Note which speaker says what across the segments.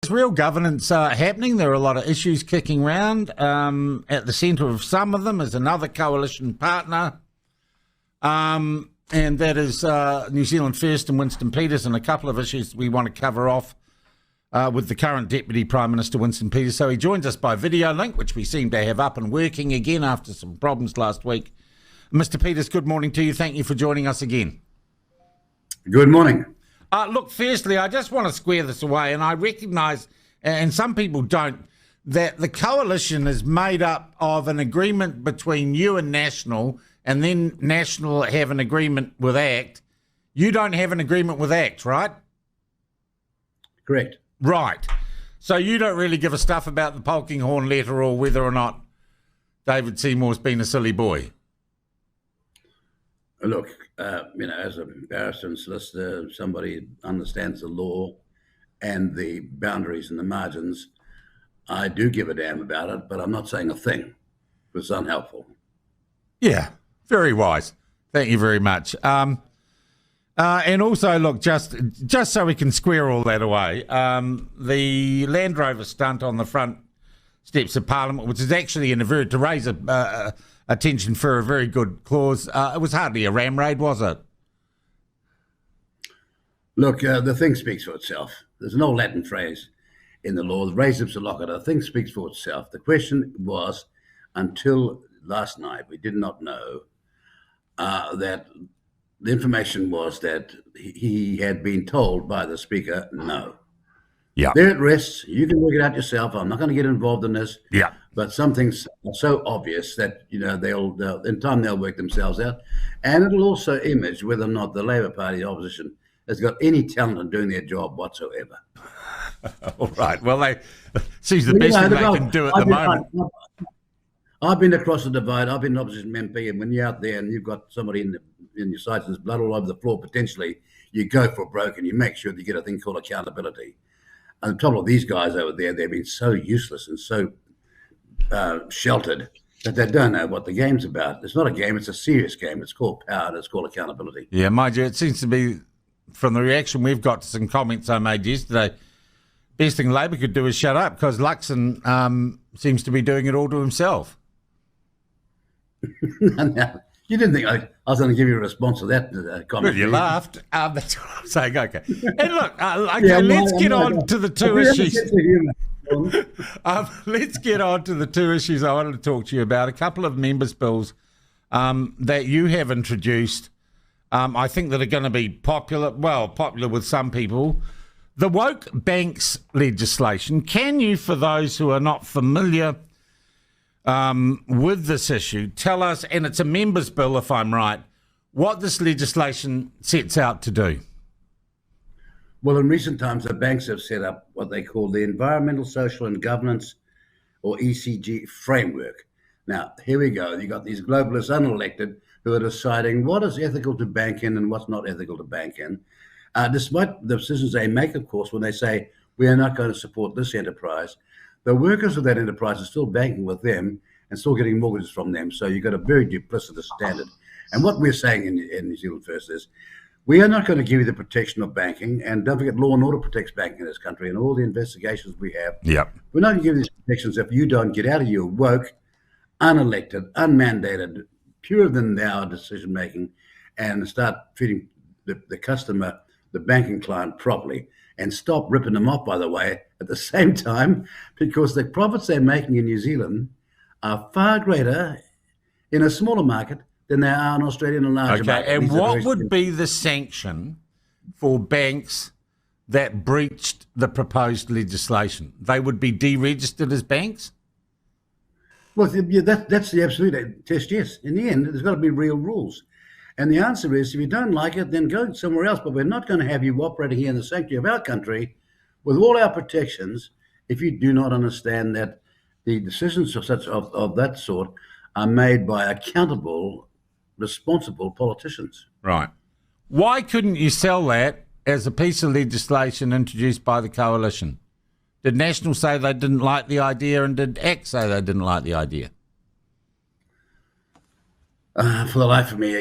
Speaker 1: real governance happening. There are a lot of issues kicking around. At the centre of some of them is another coalition partner, and that is New Zealand First and Winston Peters, and a couple of issues we want to cover off with the current Deputy Prime Minister, Winston Peters. So he joins us by video link, which we seem to have up and working again after some problems last week. Mr. Peters, good morning to you. Thank you for joining us again.
Speaker 2: Good morning.
Speaker 1: Look, firstly, I just want to square this away, and I recognise, and some people don't, that the coalition is made up of an agreement between you and National, and then National have an agreement with ACT. You don't have an agreement with ACT, right?
Speaker 2: Correct.
Speaker 1: Right. So you don't really give a stuff about the Polkinghorne letter or whether or not David Seymour's been a silly boy.
Speaker 2: Look, as a barrister and solicitor, somebody understands the law and the boundaries and the margins. I do give a damn about it, but I'm not saying a thing. It's unhelpful. Yeah,
Speaker 1: very wise. Thank you very much. And also, look, just so we can square all that away, the Land Rover stunt on the front steps of Parliament, which is actually to raise attention for a very good cause. It was hardly a ram raid, was it?
Speaker 2: Look, the thing speaks for itself. There's no Latin phrase in the law. The res ipsa loquitur. The thing speaks for itself. The question was, until last night, we did not know that the information was that he had been told by the Speaker, no.
Speaker 1: Yeah.
Speaker 2: There it rests. You can work it out yourself. I'm not going to get involved in this.
Speaker 1: Yeah.
Speaker 2: But some things are so obvious that, they'll in time they'll work themselves out. And it'll also image whether or not the Labour Party opposition has got any talent in doing their job whatsoever.
Speaker 1: All right. Well, they seems the best thing they can do at the moment.
Speaker 2: I've been across the divide. I've been an opposition MP, and when you're out there and you've got somebody in your sights and there's blood all over the floor, potentially, you go for broke and you make sure that you get a thing called accountability. And the trouble with these guys over there, they've been so useless and so sheltered that they don't know what the game's about. It's not a game, it's a serious game. It's called power and it's called accountability.
Speaker 1: Yeah, mind you, it seems to be, from the reaction we've got to some comments I made yesterday, best thing Labor could do is shut up, because Luxon seems to be doing it all to himself.
Speaker 2: Now, you didn't think I was going to give you a response to that comment.
Speaker 1: Well, you laughed. That's what I'm saying. Okay. And look, let's get on to the two issues. Let's get on to the two issues I wanted to talk to you about. A couple of members' bills that you have introduced, I think that are going to be popular with some people. The woke banks legislation. Can you, for those who are not familiar with this issue, tell us, and it's a members' bill if I'm right, what this legislation sets out to do?
Speaker 2: Well, in recent times, the banks have set up what they call the Environmental, Social and Governance, or ESG framework. Now, here we go. You've got these globalists, unelected, who are deciding what is ethical to bank in and what's not ethical to bank in. Despite the decisions they make, of course, when they say, we are not going to support this enterprise, the workers of that enterprise are still banking with them and still getting mortgages from them. So you've got a very duplicitous standard. And what we're saying in New Zealand First is, we are not going to give you the protection of banking. And don't forget, law and order protects banking in this country and all the investigations we have.
Speaker 1: Yep.
Speaker 2: We're not going to give you these protections if you don't get out of your woke, unelected, unmandated, purer than thou decision-making and start treating the customer, the banking client, properly, and stop ripping them off, by the way, at the same time, because the profits they're making in New Zealand are far greater in a smaller market than they are in Australia and a larger market.
Speaker 1: And what would be the sanction for banks that breached the proposed legislation? They would be deregistered as banks?
Speaker 2: Well, that's the absolute test, yes. In the end, there's got to be real rules. And the answer is, if you don't like it, then go somewhere else. But we're not going to have you operating here in the sanctuary of our country with all our protections if you do not understand that the decisions of that sort are made by accountable, responsible politicians.
Speaker 1: Right. Why couldn't you sell that as a piece of legislation introduced by the coalition? Did National say they didn't like the idea, and did ACT say they didn't like the idea?
Speaker 2: For the life of me,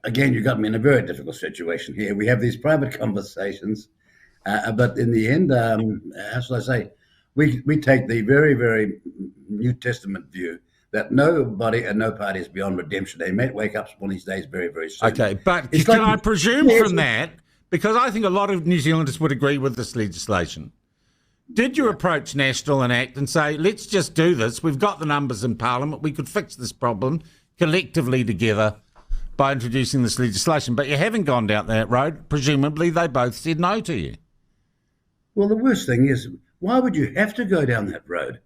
Speaker 2: again, you got me in a very difficult situation here. We have these private conversations. But in the end, how shall I say, we take the very, very New Testament view that nobody and no party is beyond redemption. They may wake up one of these days very, very soon.
Speaker 1: Okay, but
Speaker 2: It's
Speaker 1: can
Speaker 2: like-
Speaker 1: I presume
Speaker 2: Yes.
Speaker 1: from that, because I think a lot of New Zealanders would agree with this legislation, did you approach National and ACT and say, let's just do this, we've got the numbers in Parliament, we could fix this problem collectively together by introducing this legislation, but you haven't gone down that road. Presumably they both said no to you.
Speaker 2: Well, the worst thing is, why would you have to go down that road?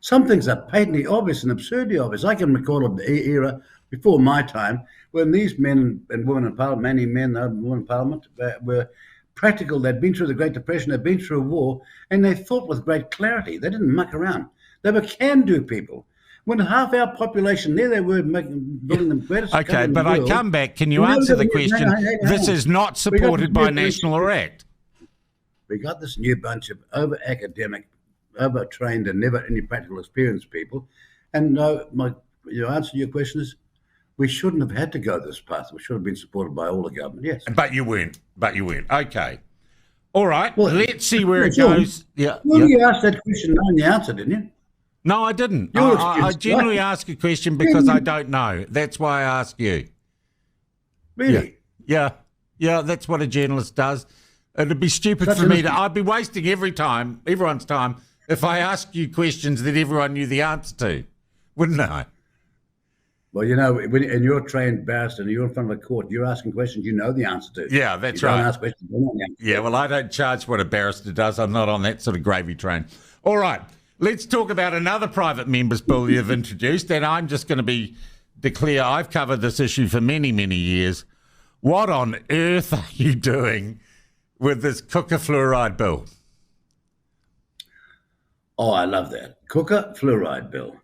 Speaker 2: Some things are patently obvious and absurdly obvious. I can recall an era before my time when these men and women in Parliament, many men and women in Parliament, were practical. They'd been through the Great Depression, they'd been through a war, and they thought with great clarity. They didn't muck around. They were can-do people. When half our population, there they were building the greatest
Speaker 1: Okay,
Speaker 2: country in
Speaker 1: but
Speaker 2: the
Speaker 1: I
Speaker 2: world.
Speaker 1: come back. Can you
Speaker 2: We
Speaker 1: answer the
Speaker 2: got-
Speaker 1: question?
Speaker 2: hang on.
Speaker 1: This is not supported by National or ACT.
Speaker 2: We got this new bunch of over-academic, over-trained, and never any practical experience people. And your answer to your question is, we shouldn't have had to go this path. We should have been supported by all the government. Yes.
Speaker 1: But you weren't. Okay. All right.
Speaker 2: Well,
Speaker 1: let's see where it
Speaker 2: John,
Speaker 1: goes. Yeah.
Speaker 2: Well,
Speaker 1: yeah.
Speaker 2: you asked that question, knowing the answer, didn't you?
Speaker 1: No, I didn't.
Speaker 2: Your
Speaker 1: I
Speaker 2: excuse,
Speaker 1: generally
Speaker 2: right?
Speaker 1: ask a question because I don't know. That's why I ask you.
Speaker 2: Really?
Speaker 1: Yeah, that's what a journalist does. It'd be stupid
Speaker 2: Such
Speaker 1: for
Speaker 2: an
Speaker 1: me to.
Speaker 2: instinct.
Speaker 1: I'd be wasting everyone's time, if I asked you questions that everyone knew the answer to, wouldn't I?
Speaker 2: Well, you know, and you're a trained barrister and you're in front of a court, you're asking questions you know the answer to.
Speaker 1: Yeah, that's
Speaker 2: you
Speaker 1: right.
Speaker 2: Don't ask questions you don't know the answer to.
Speaker 1: Yeah, well, I don't charge what a barrister does. I'm not on that sort of gravy train. All right, let's talk about another private member's bill you've introduced, and I'm just going to declare I've covered this issue for many, many years. What on earth are you doing with this cooker fluoride bill?
Speaker 2: Oh, I love that. Cooker fluoride bill.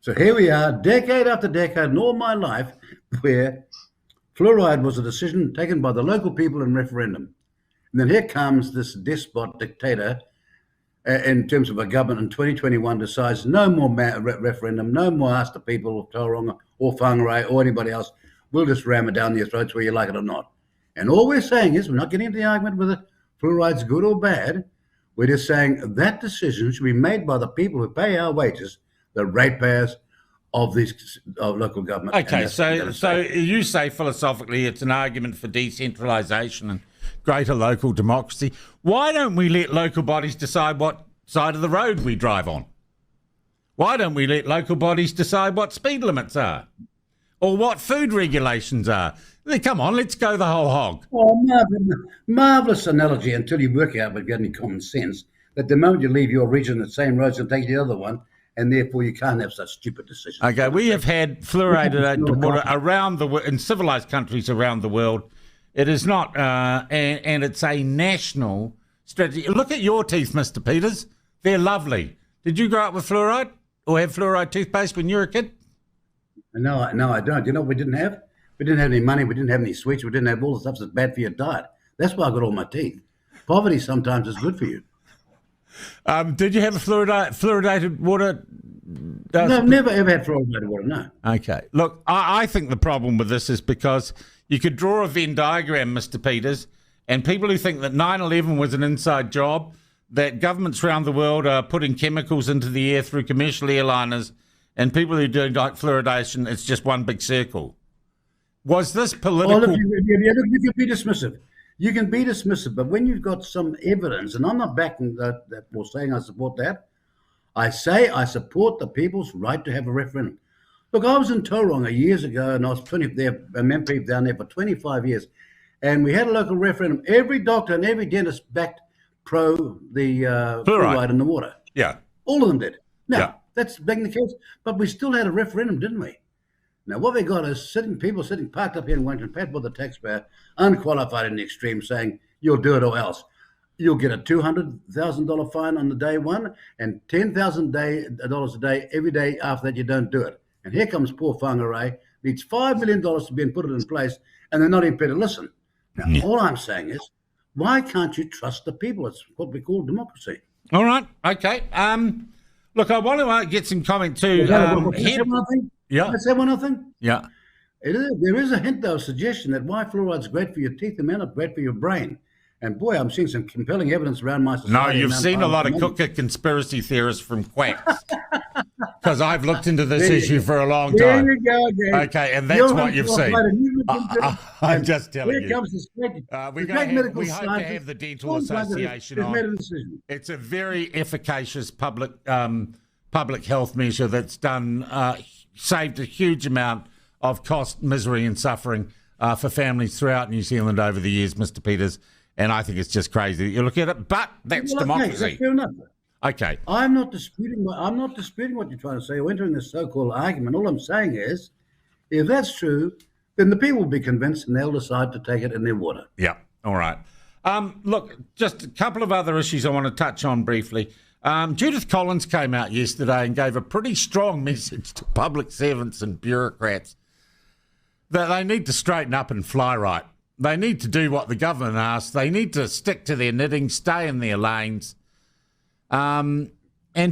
Speaker 2: So here we are, decade after decade, in all my life, where fluoride was a decision taken by the local people in referendum. And then here comes this despot dictator in terms of a government in 2021 decides no more referendum, no more ask the people of Tauranga or Whangarei or anybody else. We'll just ram it down your throats whether you like it or not. And all we're saying is, we're not getting into the argument whether fluoride's good or bad. We're just saying that decision should be made by the people who pay our wages, the ratepayers of local government.
Speaker 1: Okay, so you say philosophically it's an argument for decentralisation and greater local democracy. Why don't we let local bodies decide what side of the road we drive on? Why don't we let local bodies decide what speed limits are or what food regulations are? Come on, let's go the whole hog.
Speaker 2: Oh, marvellous analogy until you work out, if you've got any common sense, that the moment you leave your region, the same road's going to take you to the other one, and therefore you can't have such stupid decisions.
Speaker 1: Okay, we have had fluoridated water around in civilised countries around the world. It is not, and it's a national strategy. Look at your teeth, Mr. Peters. They're lovely. Did you grow up with fluoride or have fluoride toothpaste when you were a kid?
Speaker 2: No, I don't. You know what we didn't have? We didn't have any money. We didn't have any sweets. We didn't have all the stuff that's bad for your diet. That's why I got all my teeth. Poverty sometimes is good for you.
Speaker 1: Did you have a fluoridated water?
Speaker 2: No, I've never ever had fluoridated water, no.
Speaker 1: Okay. Look, I think the problem with this is because you could draw a Venn diagram, Mr. Peters, and people who think that 9/11 was an inside job, that governments around the world are putting chemicals into the air through commercial airliners, and people who do like fluoridation, it's just one big circle. Was this political?
Speaker 2: Look, you can be dismissive. You can be dismissive, but when you've got some evidence, and I'm not backing that or saying I support that, I say I support the people's right to have a referendum. Look, I was in Tauranga years ago, and I was a MP down there for 25 years, and we had a local referendum. Every doctor and every dentist backed pro the fluoride in the water.
Speaker 1: Yeah.
Speaker 2: All of them did. Now,
Speaker 1: Yeah.
Speaker 2: that's being the case, but we still had a referendum, didn't we? Now, what we got is people sitting parked up here in Wellington, paid by the taxpayer, unqualified in the extreme, saying, you'll do it or else. You'll get a $200,000 fine on the day one and $10,000 a day every day after that you don't do it. And here comes poor Whangarei, needs $5 million to be put it in place, and they're not even prepared to listen. Now, all I'm saying is, why can't you trust the people? It's what we call democracy.
Speaker 1: All right. Okay. Look, I want to get some comment too.
Speaker 2: Can I say one other thing?
Speaker 1: Yeah.
Speaker 2: Can I say one other thing?
Speaker 1: Yeah.
Speaker 2: There is a hint, though, a suggestion that why fluoride's great for your teeth, it may not great for your brain. And boy, I'm seeing some compelling evidence around my society.
Speaker 1: No, you've
Speaker 2: around
Speaker 1: seen a lot of
Speaker 2: money.
Speaker 1: cooker conspiracy theorists from quacks. Because I've looked into this issue for a long
Speaker 2: There
Speaker 1: time.
Speaker 2: you go again.
Speaker 1: Okay, and that's what you've seen. I'm
Speaker 2: And
Speaker 1: just telling
Speaker 2: when it
Speaker 1: you.
Speaker 2: comes to state,
Speaker 1: We
Speaker 2: the great medical
Speaker 1: hope to have
Speaker 2: scientists,
Speaker 1: the Dental
Speaker 2: Sean Plunket
Speaker 1: Association
Speaker 2: has
Speaker 1: on.
Speaker 2: made a decision.
Speaker 1: It's a very efficacious public health measure that's saved a huge amount of cost, misery and suffering for families throughout New Zealand over the years, Mr. Peters. And I think it's just crazy that you look at it, but that's democracy.
Speaker 2: Okay, fair enough.
Speaker 1: Okay.
Speaker 2: I'm not disputing what you're trying to say or entering this so-called argument. All I'm saying is, if that's true, then the people will be convinced and they'll decide to take it in their water.
Speaker 1: Yeah. All right. Look, just a couple of other issues I want to touch on briefly. Judith Collins came out yesterday and gave a pretty strong message to public servants and bureaucrats that they need to straighten up and fly right. They need to do what the government asks. They need to stick to their knitting, stay in their lanes, and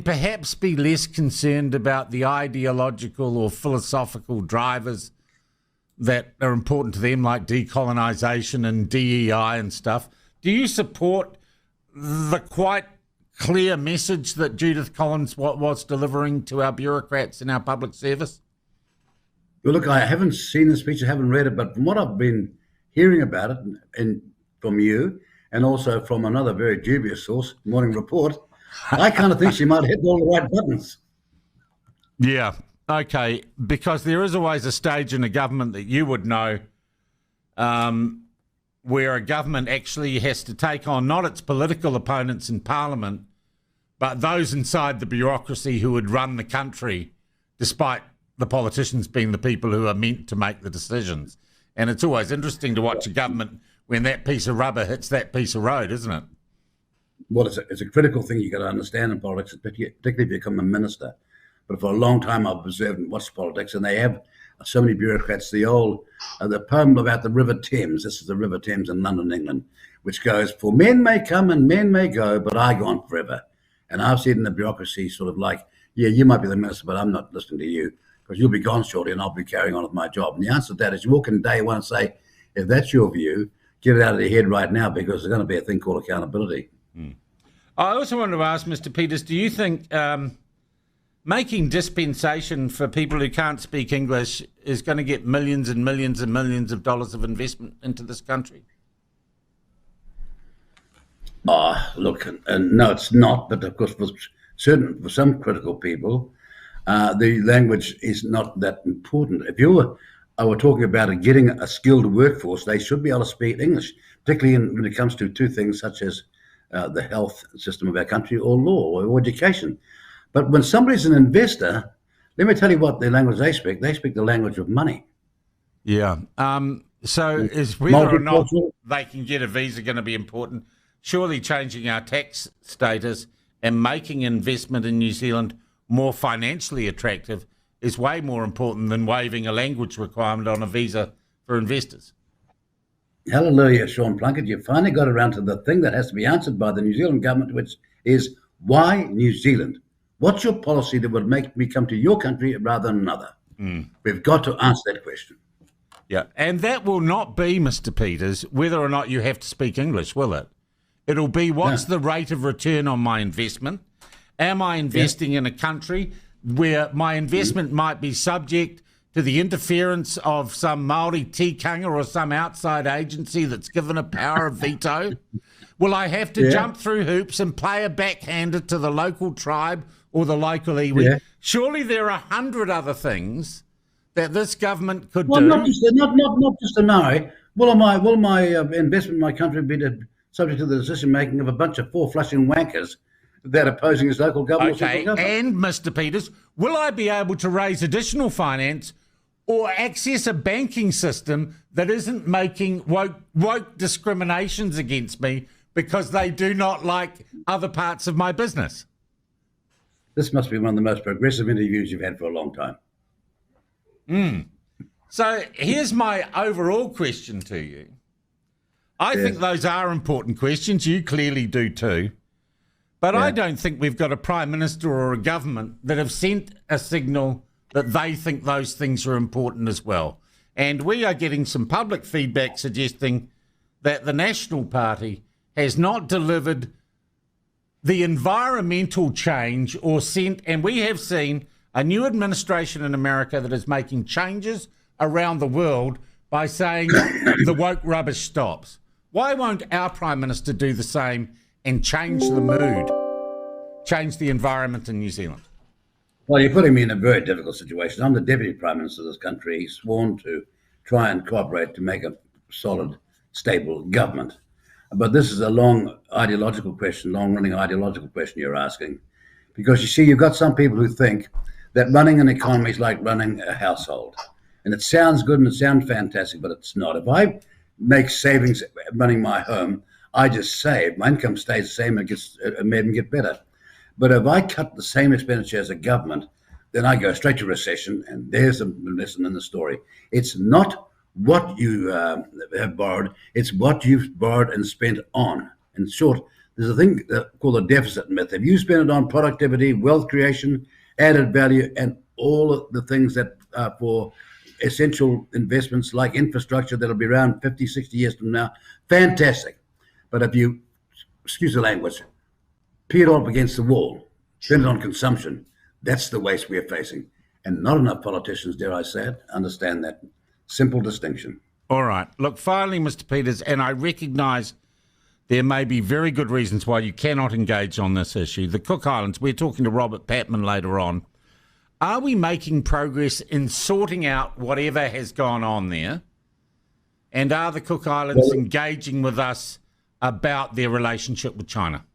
Speaker 1: perhaps be less concerned about the ideological or philosophical drivers that are important to them, like decolonisation and DEI and stuff. Do you support the quite clear message that Judith Collins was delivering to our bureaucrats in our public service?
Speaker 2: Well, look, I haven't seen the speech, I haven't read it, but from what I've been hearing about it and from you and also from another very dubious source, Morning Report, I kind of think she might hit all the right buttons.
Speaker 1: Yeah, okay, because there is always a stage in a government that you would know where a government actually has to take on not its political opponents in Parliament, but those inside the bureaucracy who would run the country, despite the politicians being the people who are meant to make the decisions. And it's always interesting to watch a government when that piece of rubber hits that piece of road, isn't it?
Speaker 2: Well, it's a critical thing you've got to understand in politics, particularly if you become a minister. But for a long time, I've observed and watched politics, and they have so many bureaucrats. The poem about the River Thames, this is the River Thames in London, England, which goes, "For men may come and men may go, but I go on forever." And I've seen in the bureaucracy sort of like, yeah, you might be the minister, but I'm not listening to you because you'll be gone shortly and I'll be carrying on with my job. And the answer to that is you walk in day one and say, if that's your view, get it out of your head right now because there's going to be a thing called accountability.
Speaker 1: I also wanted to ask Mr. Peters, do you think making dispensation for people who can't speak English is going to get millions and millions and millions of dollars of investment into this country?
Speaker 2: Look, no, it's not. But of course, for some critical people, the language is not that important. If I were talking about getting a skilled workforce, they should be able to speak English, particularly when it comes to two things such as the health system of our country or law or education. But when somebody's an investor, let me tell you what the language they speak. They speak the language of money.
Speaker 1: Yeah. So is whether or not they can get a visa going to be important? Surely changing our tax status and making investment in New Zealand more financially attractive is way more important than waiving a language requirement on a visa for investors.
Speaker 2: Hallelujah, Sean Plunket. You finally got around to the thing that has to be answered by the New Zealand government, which is why New Zealand? What's your policy that would make me come to your country rather than another? We've got to answer that question.
Speaker 1: Yeah, and that will not be, Mr. Peters, whether or not you have to speak English, will it? It'll be what's the rate of return on my investment? Am I investing in a country where my investment might be subject to the interference of some Māori tikanga or some outside agency that's given a power of veto? Will I have to jump through hoops and play a backhander to the local tribe or the local iwi?
Speaker 2: Yeah.
Speaker 1: Surely there are 100 other things that this government could
Speaker 2: Well,
Speaker 1: do.
Speaker 2: not just a Maori. Will my investment in my country be subject to the decision making of a bunch of four-flushing wankers that are opposing his local government?
Speaker 1: Okay, and Mr. Peters, will I be able to raise additional finance or access a banking system that isn't making woke discriminations against me because they do not like other parts of my business?
Speaker 2: This must be one of the most progressive interviews you've had for a long time.
Speaker 1: So here's my overall question to you. I think those are important questions. You clearly do too. But I don't think we've got a prime minister or a government that have sent a signal that they think those things are important as well. And we are getting some public feedback suggesting that the National Party has not delivered the environmental change and we have seen a new administration in America that is making changes around the world by saying the woke rubbish stops. Why won't our Prime Minister do the same and change the mood, change the environment in New Zealand?
Speaker 2: Well, you're putting me in a very difficult situation. I'm the Deputy Prime Minister of this country. He's sworn to try and cooperate to make a solid, stable government. But this is a long-running ideological question you're asking. Because you see, you've got some people who think that running an economy is like running a household. And it sounds good and it sounds fantastic, but it's not. If I make savings running my home, I just save. My income stays the same and it may even get better. But if I cut the same expenditure as a government, then I go straight to recession. And there's a lesson in the story. It's not what you have borrowed, it's what you've borrowed and spent on. In short, there's a thing called the deficit myth. If you spend it on productivity, wealth creation, added value, and all of the things that are for essential investments like infrastructure that'll be around 50, 60 years from now, fantastic. But if you, excuse the language, pee it all up against the wall, spend it on consumption, that's the waste we are facing. And not enough politicians, dare I say it, understand that simple distinction.
Speaker 1: All right. Look, finally, Mr. Peters, and I recognise there may be very good reasons why you cannot engage on this issue. The Cook Islands, we're talking to Robert Patman later on. Are we making progress in sorting out whatever has gone on there? And are the Cook Islands engaging with us about their relationship with China?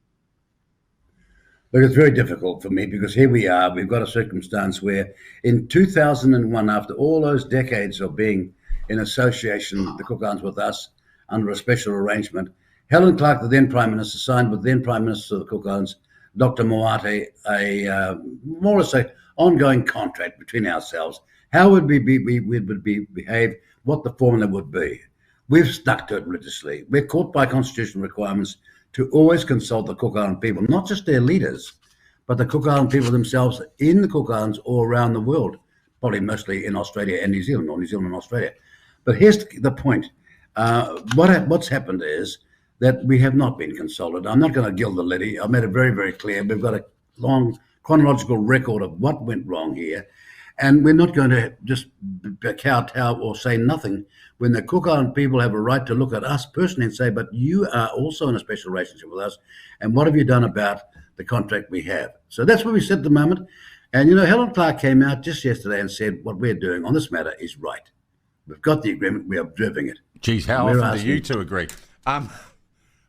Speaker 2: Look, it's very difficult for me because here we are. We've got a circumstance where in 2001, after all those decades of being in association, the Cook Islands with us under a special arrangement, Helen Clark, the then Prime Minister, signed with the then Prime Minister of the Cook Islands, Dr. Moate, a more or less an ongoing contract between ourselves. How would we behave, what the formula would be. We've stuck to it religiously. We're caught by constitutional requirements to always consult the Cook Island people, not just their leaders, but the Cook Island people themselves in the Cook Islands or around the world, probably mostly in Australia and New Zealand, or New Zealand and Australia. But here's the point. What's happened is that we have not been consulted. I'm not going to gild the lily. I've made it very, very clear. We've got a long chronological record of what went wrong here. And we're not going to just kowtow or say nothing when the Cook Island people have a right to look at us personally and say, but you are also in a special relationship with us. And what have you done about the contract we have? So that's where we sit at the moment. And, Helen Clark came out just yesterday and said what we're doing on this matter is right. We've got the agreement. We're observing it.
Speaker 1: Geez, how often do you two agree?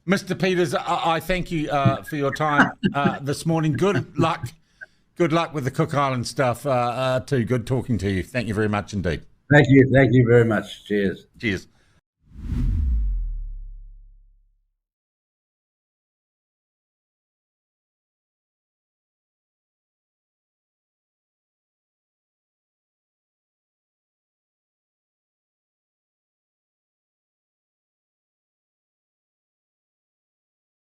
Speaker 1: Mr. Peters, I thank you for your time this morning. Good luck. Good luck with the Cook Island stuff, too. Good talking to you. Thank you very much indeed.
Speaker 2: Thank you. Thank you very much. Cheers.
Speaker 1: Cheers.